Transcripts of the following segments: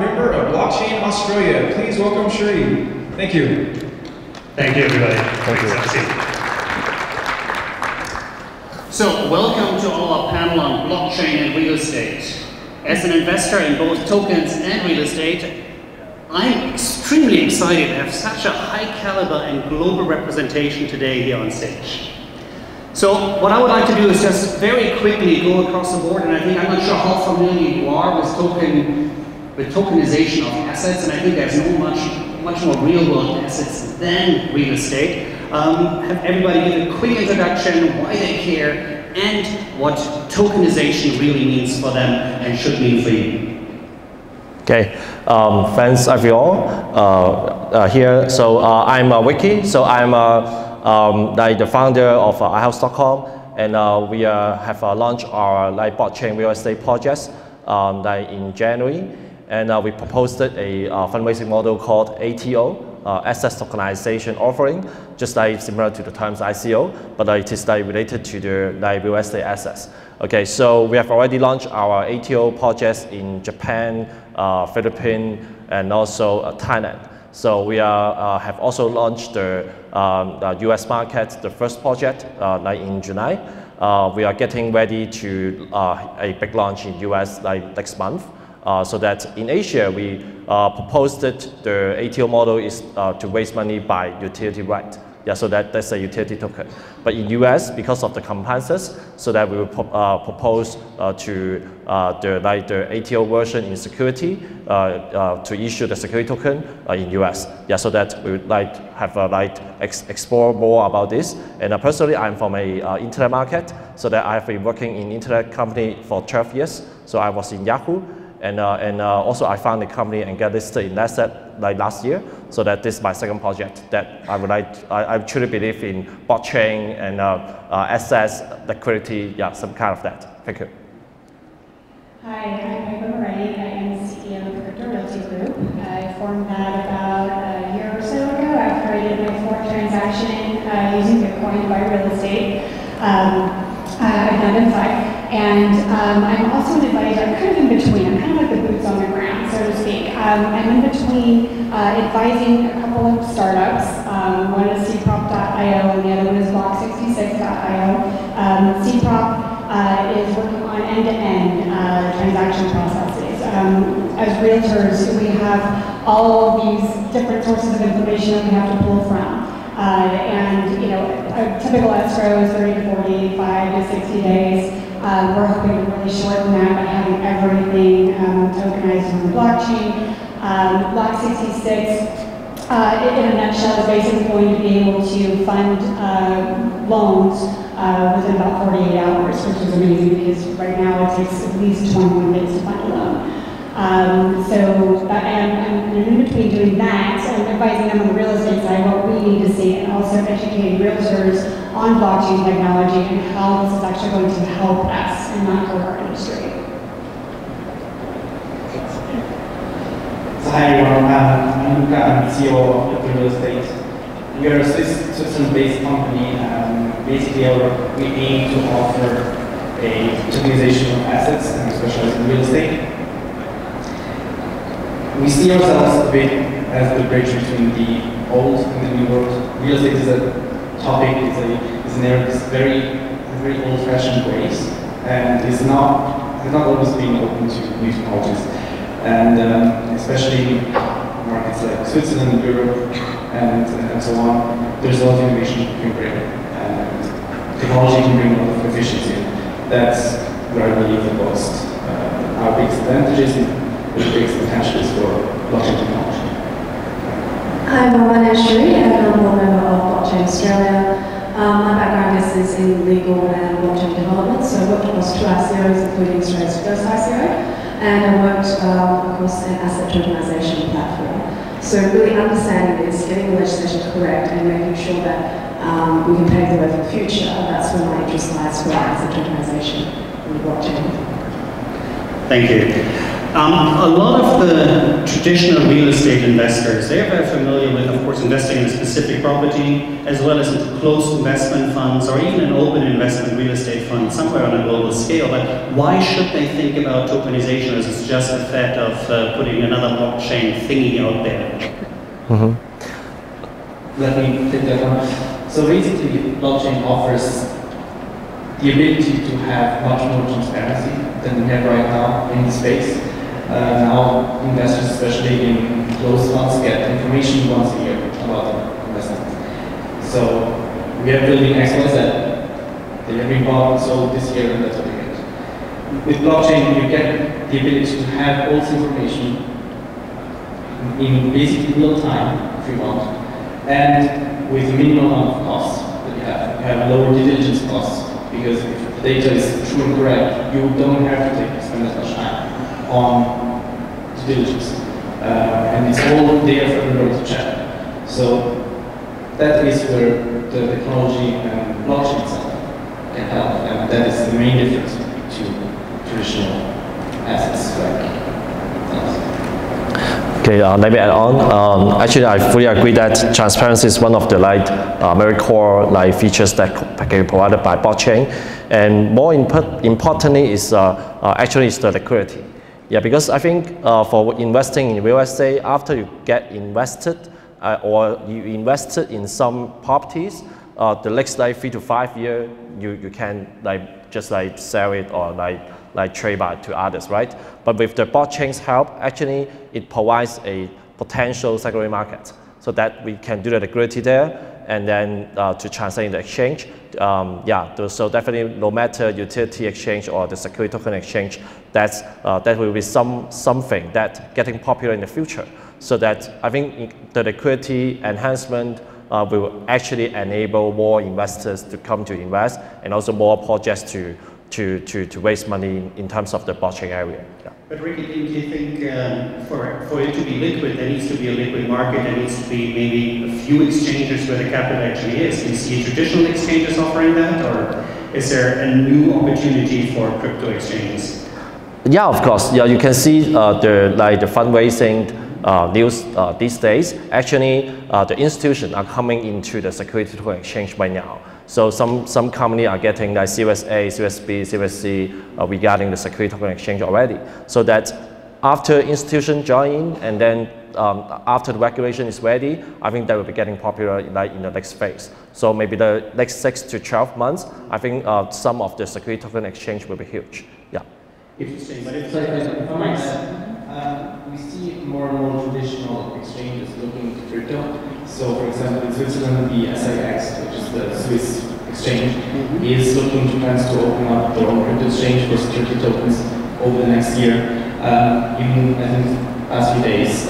member of BlockShow Australia. Please welcome Sri. Thank you. Thank you, everybody. Thank you. So, welcome to our panel on blockchain and real estate. As an investor in both tokens and real estate, I'm extremely excited to have such a high caliber and global representation today here on stage. So what I would like to do is just very quickly go across the board, and I'm not sure how familiar you are with tokenization of assets, and I think there's no much more real world assets than real estate. Have everybody give a quick introduction, why they care, and what tokenization really means for them and should mean for you. Okay, thanks everyone here. So I'm Vicky. So I'm like the founder of iHouse.com, and we have launched our blockchain real estate projects in January, and we proposed a fundraising model called ATO, Asset Tokenization Offering, just similar to the terms ICO, but it is related to the real estate assets. Okay, so we have already launched our ATO projects in Japan, Philippines, and also Thailand. So we have also launched the US market, the first project, in July. We are getting ready to a big launch in US next month. So that in Asia, we proposed that the ATO model is to raise money by utility right. Yeah, so that's a utility token. But in US, because of the compliances, so that we will propose to the ATO version in security to issue the security token in US. Yeah, so that we would have explore more about this. And personally, I'm from a internet market, so that I've been working in internet company for 12 years. So I was in Yahoo. And also I found the company and get listed in Nasdaq last year. So that this is my second project that I truly believe in blockchain and assets, liquidity, yeah, some kind of that. Thank you. Hi, I'm Piper Moretti. I am the CEO of the Crypto Realty Group. I formed that about a year or so ago after I did my fourth transaction using Bitcoin to buy real estate. I've now done 5. And I'm also an advisor. I'm kind of in between. I'm kind of like the boots on the ground, so to speak. I'm in between advising a couple of startups. One is cprop.io and the other one is block66.io. Cprop is working on end-to-end transaction processes. As realtors, we have all of these different sources of information that we have to pull from. And a typical escrow is 30 to 45 to 60 days. We're hoping to really shorten that by having everything tokenized on the blockchain. Block66, in a nutshell, is basically going to be able to fund loans within about 48 hours, which is amazing because right now it takes at least 21 days to fund a loan. And in between doing that, I'm advising them on the real estate side what we need to see, and also educating realtors on blockchain technology and how this is actually going to help us and not hurt our industry. So hi everyone, I'm Luca, I'm CEO of Real Estate. We are a Switzerland-based company. Basically, we aim to offer a tokenization of assets, and we specialize in real estate. We see ourselves a bit as the bridge between the old and the new world. Real estate is a topic, it's an area that's very old-fashioned ways, and has not always been open to new technologies. And especially in markets like Switzerland, Europe, and so on, there's a lot of innovation you can bring, and technology can bring a lot of efficiency. That's where I believe the most our biggest advantages and the biggest potential is for blockchain technology. Hi, my name is Sri, and I'm a board member of BlockShow Australia. My background is in legal and blockchain development, so I worked across 2 ICOs, including Australia's first ICO, and I worked across an asset tokenization platform. So really understanding this, getting the legislation correct, and making sure that we can pave the way for the future, that's where my interest lies for asset tokenization in the blockchain. Thank you. A lot of the traditional real estate investors, they're very familiar with, of course, investing in a specific property, as well as into closed investment funds, or even an open investment real estate fund, somewhere on a global scale. But why should they think about tokenization as it's just a fact of putting another blockchain thingy out there? Let me take that one. So basically, blockchain offers the ability to have much more transparency than we have right now in the space. Now, investors, especially in closed funds, get information once a year about the investment. So we are building XYZ. They have been bought and sold this year, and that's what they get. With blockchain, you get the ability to have all this information in basically real time, if you want, and with a minimum amount of costs that you have. You have lower due diligence costs, because if the data is true and correct, you don't have to spend as much time on due diligence. And it's all there for everybody to check. So that is where the technology and blockchain itself can help, and that is the main difference to traditional assets like Okay, let me add on. Actually, I fully agree that transparency is one of the very core features that can be provided by blockchain, and more importantly is actually is the liquidity. Yeah, because I think for investing in real estate, after you get invested or you invested in some properties, the next 3 to 5 years you can just sell it or trade by to others, right? But with the blockchain's help, actually it provides a potential secondary market so that we can do the liquidity there and then to translate in the exchange. So definitely no matter utility exchange or the security token exchange, that will be something that getting popular in the future. So that I think the liquidity enhancement will actually enable more investors to come to invest and also more projects to raise money in terms of the blockchain area. Yeah. But Ricky, do you think for it to be liquid, there needs to be a liquid market, there needs to be maybe a few exchanges where the capital actually is? Do you see traditional exchanges offering that, or is there a new opportunity for crypto exchanges? Yeah, of course. Yeah, you can see the fundraising news these days. Actually, the institutions are coming into the security token exchange right now. So some companies are getting Series A, Series B, Series C regarding the security token exchange already. So that after institutions join in and then after the regulation is ready, I think that will be getting popular in the next phase. So maybe the next 6 to 12 months, I think some of the security token exchange will be huge. Yeah. Interesting. But it's we see more and more traditional exchanges looking into crypto. So, for example, in Switzerland, the SIX, which is the Swiss exchange, is looking to plans to open up their own crypto exchange for security tokens over the next year. Even I think past few days,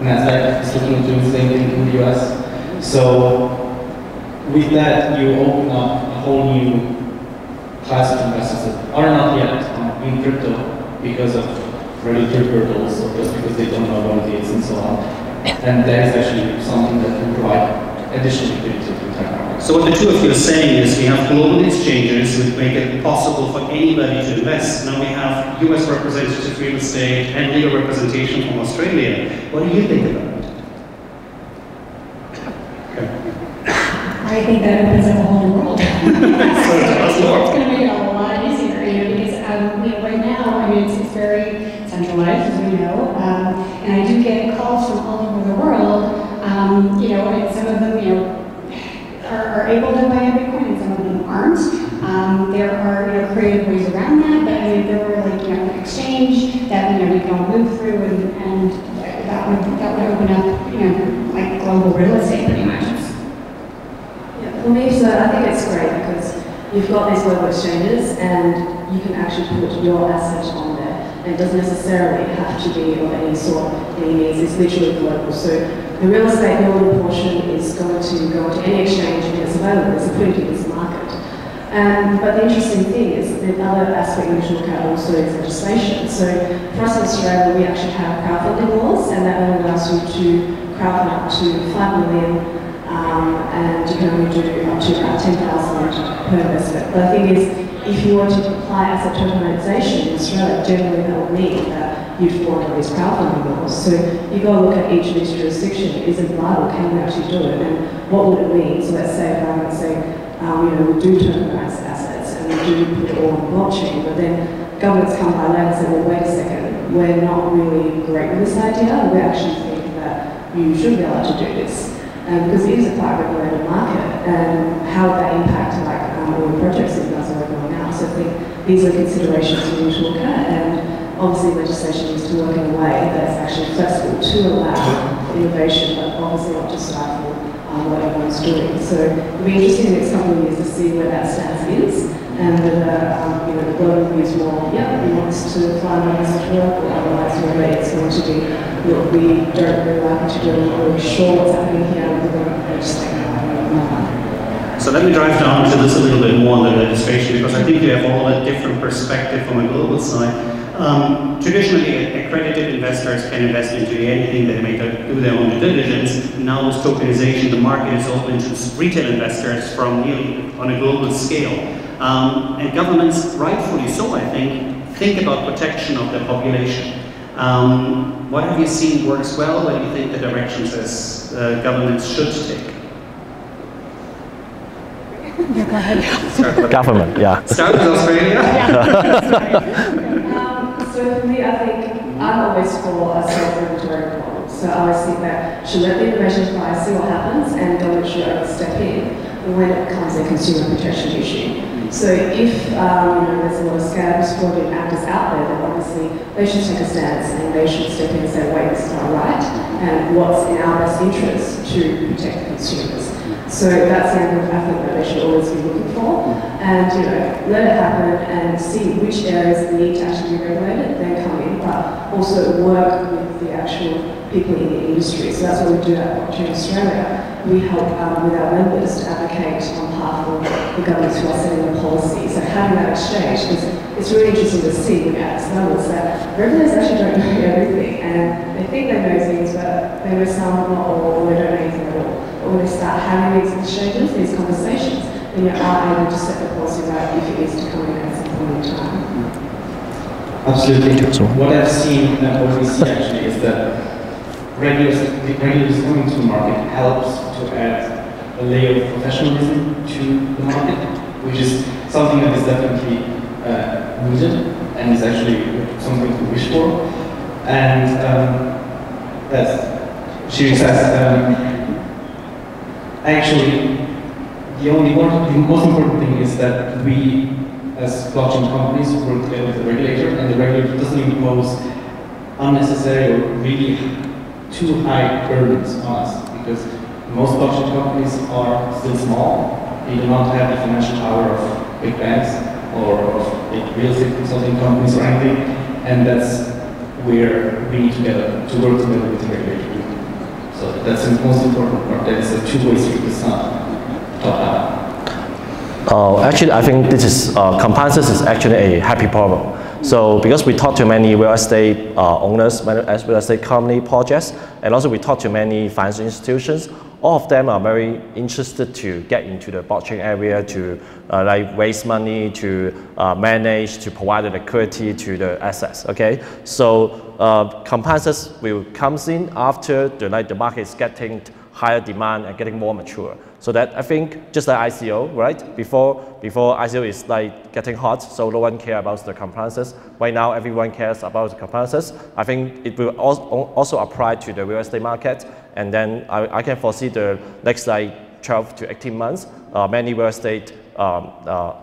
Nasdaq is looking into doing the same thing in the US. So, with that, you open up a whole new class of investors that are not yet in crypto because of regulatory hurdles or just because they don't know what it is and so on. And that is actually something that can provide additional liquidity to the entire market. So what the two of you are saying is we have global exchanges which make it possible for anybody to invest. Now we have US representatives of real estate and legal representation from Australia. What do you think about it? I think that opens up a whole new world. It's going to make it a lot easier, because right now, it's very centralized, as we know, and I do get calls from all over the world, and some of them, are able to buy a Bitcoin, and some of them aren't. There are, creative ways around that, but there were an exchange that we can all move through, and that would open up, global real estate pretty much. Yeah, for me, so I think it's great because you've got these global exchanges, and you can actually put your asset on there. And it doesn't necessarily have to be of any sort, any means. It's literally global. So the real estate building portion is going to go into any exchange and it's available. It's a pretty big market. But the interesting thing is the other aspect we should look at also is legislation. So for us in Australia, we actually have crowdfunding laws, and that only allows you to crowdfund up to 5 million, and you can only do up to about 10,000 per investment. But the thing is, if you want to apply asset tokenization in Australia, generally that would mean that you'd fall under these crowdfunding laws. So you've got to look at each of these jurisdictions. Is it viable? Can we actually do it? And what would it mean? So let's say, we do tokenize assets and we do put it all on blockchain, but then governments come by later and say, well, wait a second, we're not really great with this idea. We actually think that you should be allowed to do this. Because it is a quite regulated market, and how would that impact all the projects that you guys are working on now? So I think these are considerations we need to look at, and obviously legislation needs to work in a way that's actually flexible to allow innovation, but obviously not to stifle what everyone's doing. So it'll be interesting in the next couple of years to see where that stance is, and whether the global view is more, he wants to find a message work, or otherwise whether it's going to be, look, we don't really like what to do, we're not really sure what's happening here, and we're going to legislate that. So let me drive down to this a little bit more on the legislation, because I think you have all a different perspective from a global side. Traditionally, accredited investors can invest into anything. They may do their own due diligence. Now with tokenization, the market is open to retail investors from nearly on a global scale. And governments, rightfully so, I think about protection of their population. What have you seen works well? What do you think the directions as governments should take? Yeah, go ahead. Government, yeah. Start with Australia. So for me, I think I'm always for a self-regulatory model. So I always think that should let the innovation fly, see what happens, and government should step in when it becomes a consumer protection issue. So if there's a lot of scams, fraudulent actors out there, then obviously they should take a stance and they should step in and say, wait, this is not right, and what's in our best interest to protect consumers. So that's something I think that they should always be looking for, and let it happen and see which areas need to actually be regulated, then come in, but also work with the actual people in the industry. So that's what we do at BlockShow Australia. We help with our members to advocate on behalf of the governments who are setting the policy. So having that exchange, because it's really interesting to see at levels that regulators actually don't know everything, and they think they know things, but they know some, not all, or they don't know anything at all. But when they start having these exchanges, these conversations, then you are able to set the policy right if it is to come in at some point in time. Absolutely. What I've seen and what we see actually is that regulators coming to the market helps to add a layer of professionalism to the market, which is something that is definitely needed and is actually something to wish for. And as Shiri says, actually the most important thing is that we as blockchain companies work together with the regulator, and the regulator doesn't impose unnecessary or really too high burdens on us, because most blockchain companies are still small. They do not have the financial power of big banks or of big real estate consulting companies or anything, and that's where we need to work together with the regulator. So that's the most important part. That is a two-way street. It's not top-down. Actually, I think this is compliance is actually a happy problem. So because we talk to many real estate owners, many real estate company projects, and also we talk to many financial institutions, all of them are very interested to get into the blockchain area to raise money, to manage, to provide the liquidity to the assets. Okay, so compliance will come in after the market is getting higher demand and getting more mature. So that I think just like ICO, right? Before ICO is getting hot, so no one cares about the compliances. Right now, everyone cares about the compliances. I think it will also apply to the real estate market. And then I can foresee the next 12 to 18 months, many real estate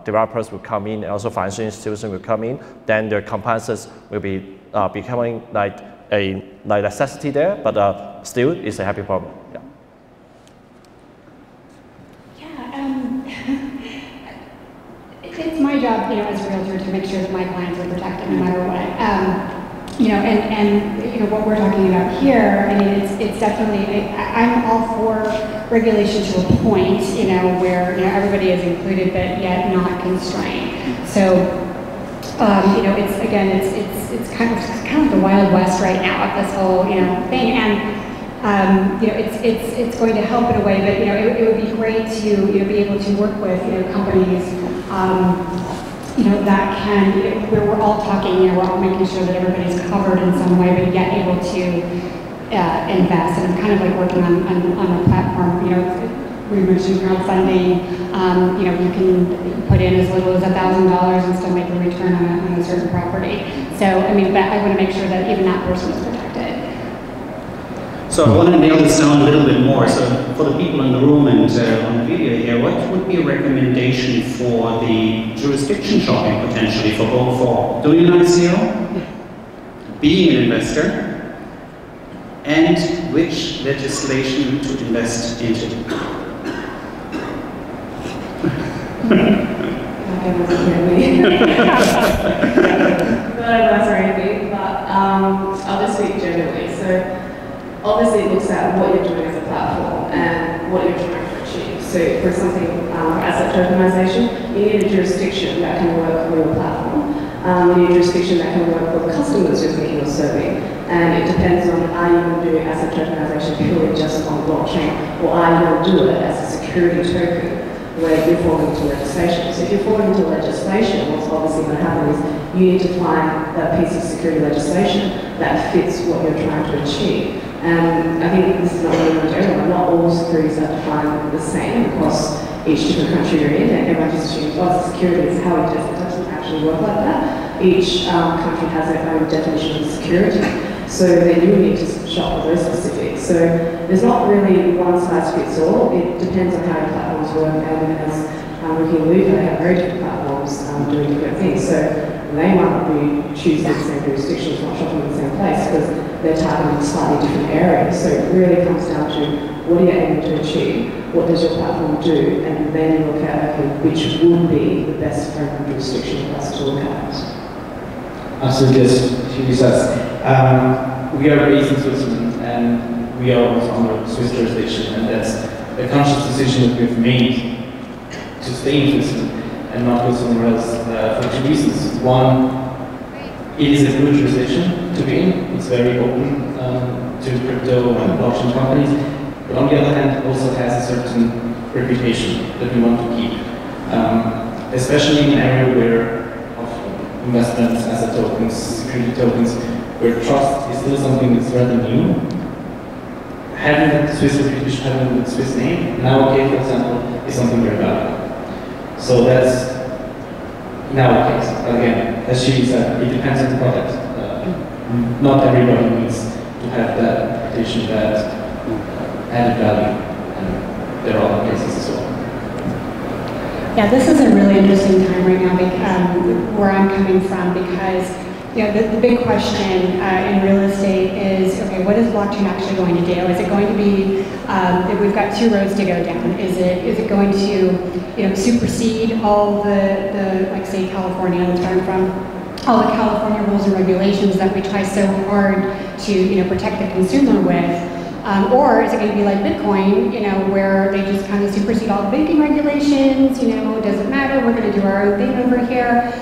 developers will come in, and also financial institutions will come in. Then the compliances will be becoming a necessity there, but still it's a happy problem. Yeah. It's my job, as a realtor, to make sure that my clients are protected no matter what. And what we're talking about here, I mean, it's definitely, I'm all for regulation to a point, where everybody is included but yet not constrained. So, it's kind of the Wild West right now of this whole thing, and it's going to help in a way, but it would be great to be able to work with companies that can, where we're all talking, we're all making sure that everybody's covered in some way, but yet able to invest. And I'm kind of like working on a platform, we mentioned crowdfunding, you can put in as little as $1,000 and still make a return on a certain property. So, but I want to make sure that even that person is protected. So I want to nail this down a little bit more. So for the people in the room and on the video here, what would be a recommendation for the jurisdiction shopping potentially for both for doing an ICO, being an investor, and which legislation to invest into? I'll just speak generally. So obviously it looks at what you're doing as a platform and what you're trying to achieve. So for something asset tokenization, you need a jurisdiction that can work with your platform. You need a jurisdiction that can work with customers you're thinking of serving. And it depends on, are you going to do asset tokenization purely just on blockchain, or are you going to do it as a security token where you're falling into legislation? So if you're falling into legislation, what's obviously going to happen is you need to find a piece of security legislation that fits what you're trying to achieve. And I think this is not really known to everyone. Not all securities are defined the same across each different country you're in, and everyone just assumes, oh, security is how it does. It doesn't actually work like that. Each country has their own definition of security. So then you need to shop for those specifics. So there's not really one size fits all. It depends on how your platforms work, and as Ricky alluded, they have very different platforms doing different things. So they might not be choosing the same jurisdictions, not shopping in the same place, because they're targeting slightly different areas. So it really comes down to what are you aiming to achieve, what does your platform do, and then you look at, okay, which would be the best friendly jurisdiction for us to look at. Absolutely, as she says. We are based in Switzerland, and we are also under Swiss jurisdiction, and that's a conscious decision that we've made to stay in Switzerland and not go somewhere else for two reasons. One, it is a good jurisdiction to be in. It's very open to crypto and blockchain companies, but on the other hand, it also has a certain reputation that we want to keep, especially in an area where of investments, asset tokens, security tokens, where trust is still something that's rather new. Having that Swiss reputation, having the Swiss name, now okay, for example, is something very valuable. So that's in our case. Again, as she said, it depends on the product. Not everybody needs to have that reputation, that added value. And there are other cases as well. Yeah, this is a really interesting time right now, where I'm coming from, because the big question in real estate is, okay, what is blockchain actually going to do? Is it going to be, we've got two roads to go down. Is it going to, supersede all the like say California, that's where I'm from, all the California rules and regulations that we try so hard to, protect the consumer with? Or is it going to be like Bitcoin, where they just kind of supersede all the banking regulations, it doesn't matter, we're going to do our own thing over here.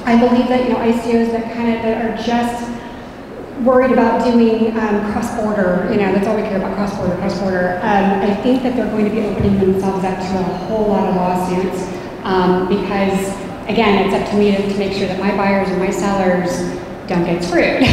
I believe that ICOs that are just worried about doing cross-border, that's all we care about, cross-border. I think that they're going to be opening themselves up to a whole lot of lawsuits because, again, it's up to me to make sure that my buyers and my sellers don't get screwed.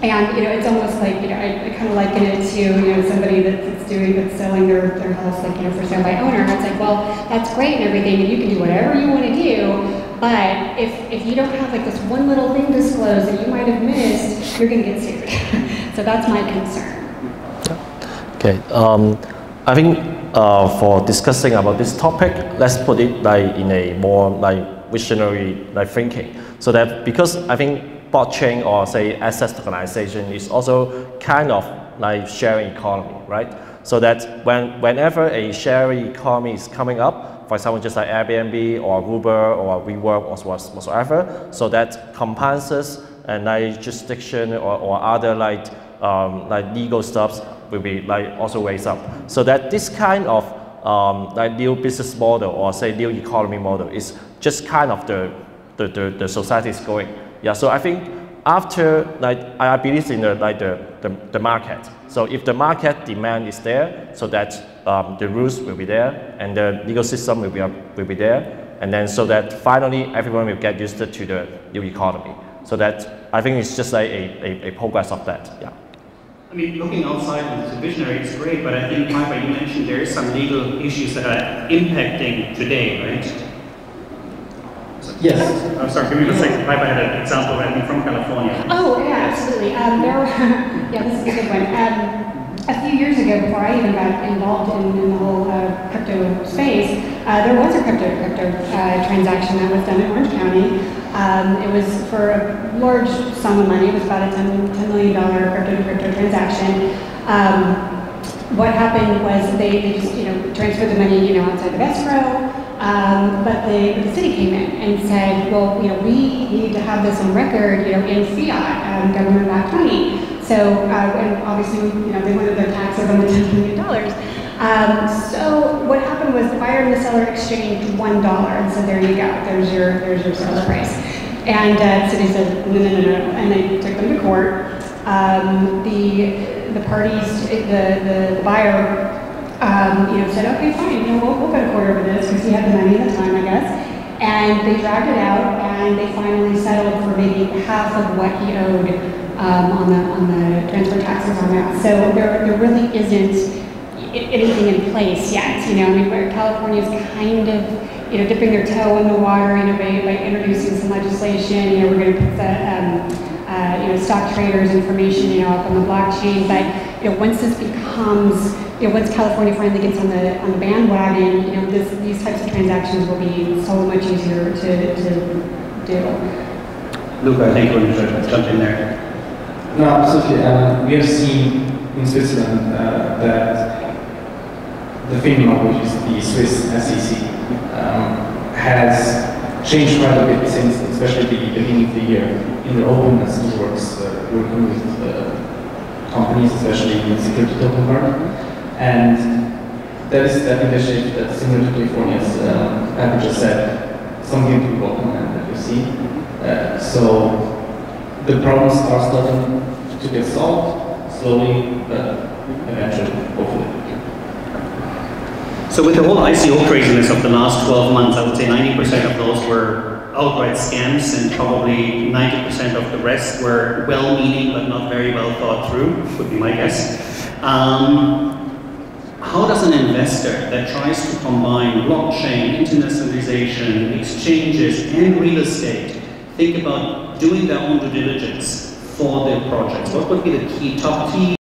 And it's almost like I kind of liken it to somebody that's selling their house for sale by owner. It's like, well, that's great and everything, and you can do whatever you want to do, but if you don't have this one little thing disclosed that you might have missed, you're going to get sued. So that's my concern. Okay, I think for discussing about this topic, let's put it in a more visionary thinking. So that because I think blockchain or say asset tokenization is also kind of like sharing economy, right? So that whenever a sharing economy is coming up, for example, just like Airbnb or Uber or WeWork or whatsoever, so that compliances and jurisdiction or other legal stuff will be also raised up. So that this kind of new business model or say new economy model is just kind of the society is going. Yeah, so I think after I believe in the market. So if the market demand is there, so that the rules will be there and the legal system will be there, and then so that finally everyone will get used to the new economy. So that I think it's just like a progress of that. Yeah. I mean, looking outside into visionary is great, but I think, Piper, you mentioned there is some legal issues that are impacting today, right? Yes. I'm sorry, give me a second. Piper had an example, I think, from California. Oh, yeah, absolutely. Yeah, this is a good one. A few years ago, before I even got involved in the whole crypto space, there was a crypto transaction that was done in Orange County. It was for a large sum of money. It was about a $10 million crypto-to-crypto transaction. What happened was they just transferred the money outside of escrow. But the city came in and said, well, we need to have this on record, in fiat, government-backed money. So, and obviously, they wanted their taxes on the $10 million. So what happened was the buyer and the seller exchanged $1, and so there you go, there's your sales price. And the city said, no, and they took them to court. The parties, the buyer, said, okay, fine, we'll go to court over this because he had the money at the time, I guess. And they dragged it out, and they finally settled for maybe half of what he owed on the transfer taxes on that. So there really isn't anything in place yet. Where California is kind of, dipping their toe in the water, by introducing some legislation. We're going to put the stock traders' information, up on the blockchain. But once this becomes once California finally gets on the bandwagon, these types of transactions will be so much easier to do. Luca, I think you want to jump in there. No, absolutely. We have seen in Switzerland that the FINMA, which is the Swiss SEC, has changed quite a bit since, especially the beginning of the year, in their openness towards working with companies, especially in the security token part. And that is definitely a shift that's similar to California's, as just said, something to be welcome and that we see. So the problems are starting to get solved, slowly, but eventually, hopefully. So with the whole ICO craziness of the last 12 months, I would say 90% of those were outright scams, and probably 90% of the rest were well-meaning but not very well thought through, would be my guess. How does an investor that tries to combine blockchain, internationalization, exchanges, and real estate think about doing their own due diligence for their projects? What would be the top key